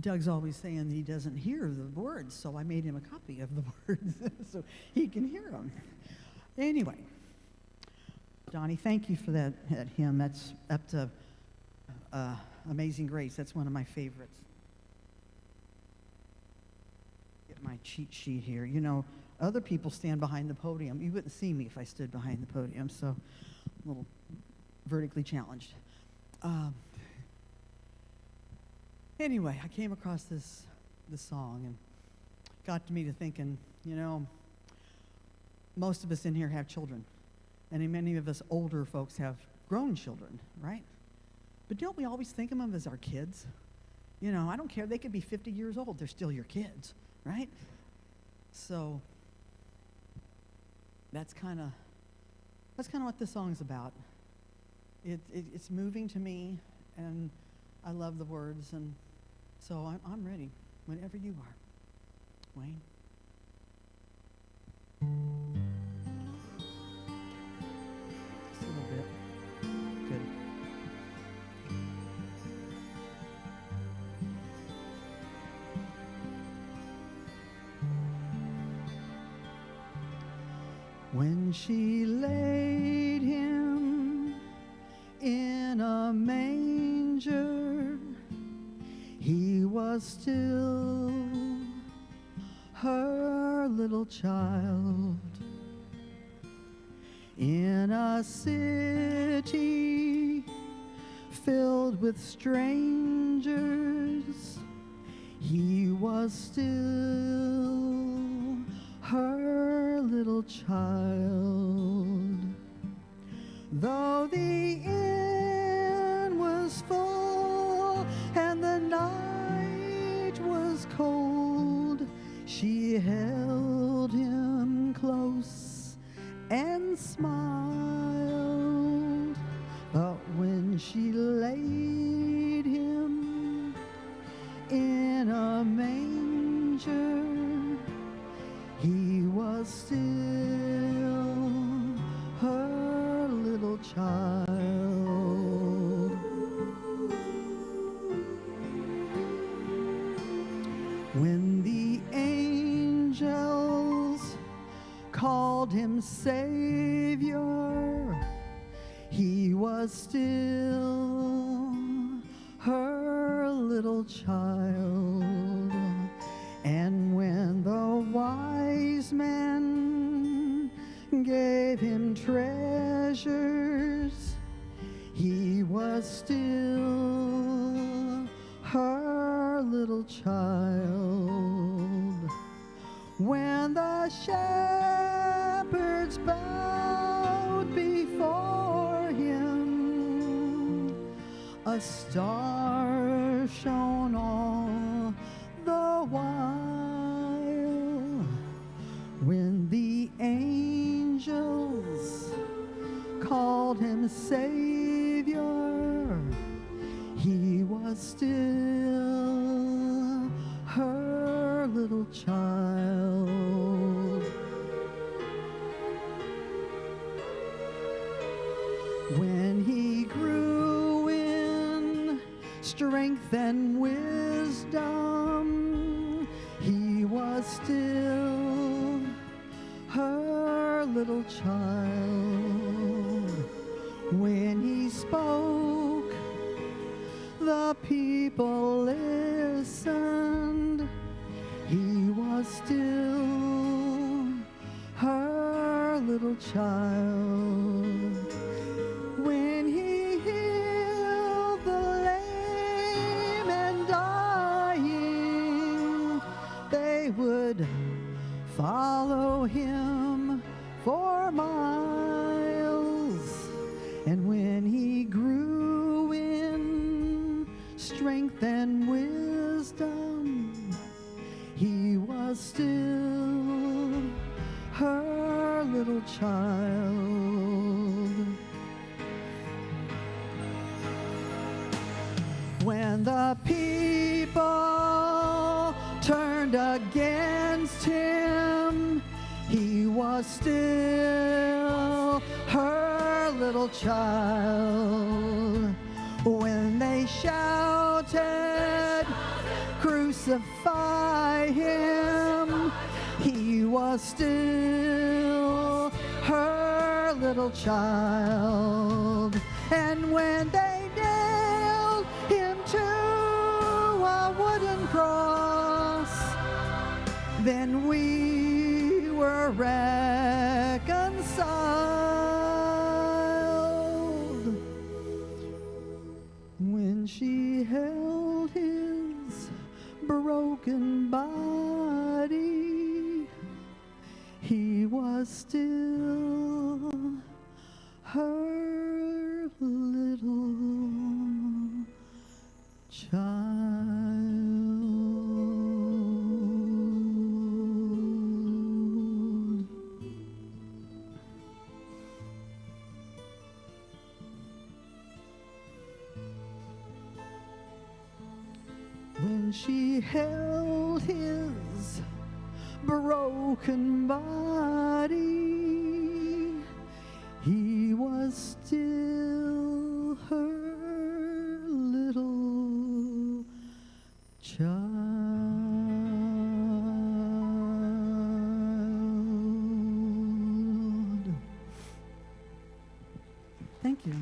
Doug's always saying that he doesn't hear the words, so I made him a copy of the words so he can hear them. Anyway, Donnie, thank you for that hymn. That's up to Amazing Grace. That's one of my favorites. Get my cheat sheet here. You know, other people stand behind the podium. You wouldn't see me if I stood behind the podium, so I'm a little vertically challenged. Anyway, I came across this song and got me to thinking, you know, most of us in here have children, and many of us older folks have grown children, right? But don't we always think of them as our kids? You know, I don't care. They could be 50 years old. They're still your kids, right? So that's kind of what this song's about. It's moving to me, and I love the words, and so I'm ready whenever you are, Wayne. Just a little bit. Good. When she laid him in a manger, he was still her little child. In a city filled with strangers, he was still her little child. Though the inn was full and the night was cold, she held him close and smiled. But when she laid him in a manger, he was still her little child. When the angels called him Savior, he was still her little child. And when the wise men gave him treasures, he was still her little child. When the shepherds bowed before him, a star shone all the while. When the angels called him Savior, he was still her little child. When he grew in strength and wisdom, he was still her little child. When he spoke, the people listened. He was still her little child. When he healed the lame and dying, they would follow him for miles. And when he grew in strength and wisdom, he was still her little child. When the people turned against him, he was still her little child. When they shouted, crucify him, he was still her little child. And when they nailed him to a wooden cross, then we were reconciled. When she held his broken body, he was still her little child. When she held his broken body, he was still her little child. Thank you.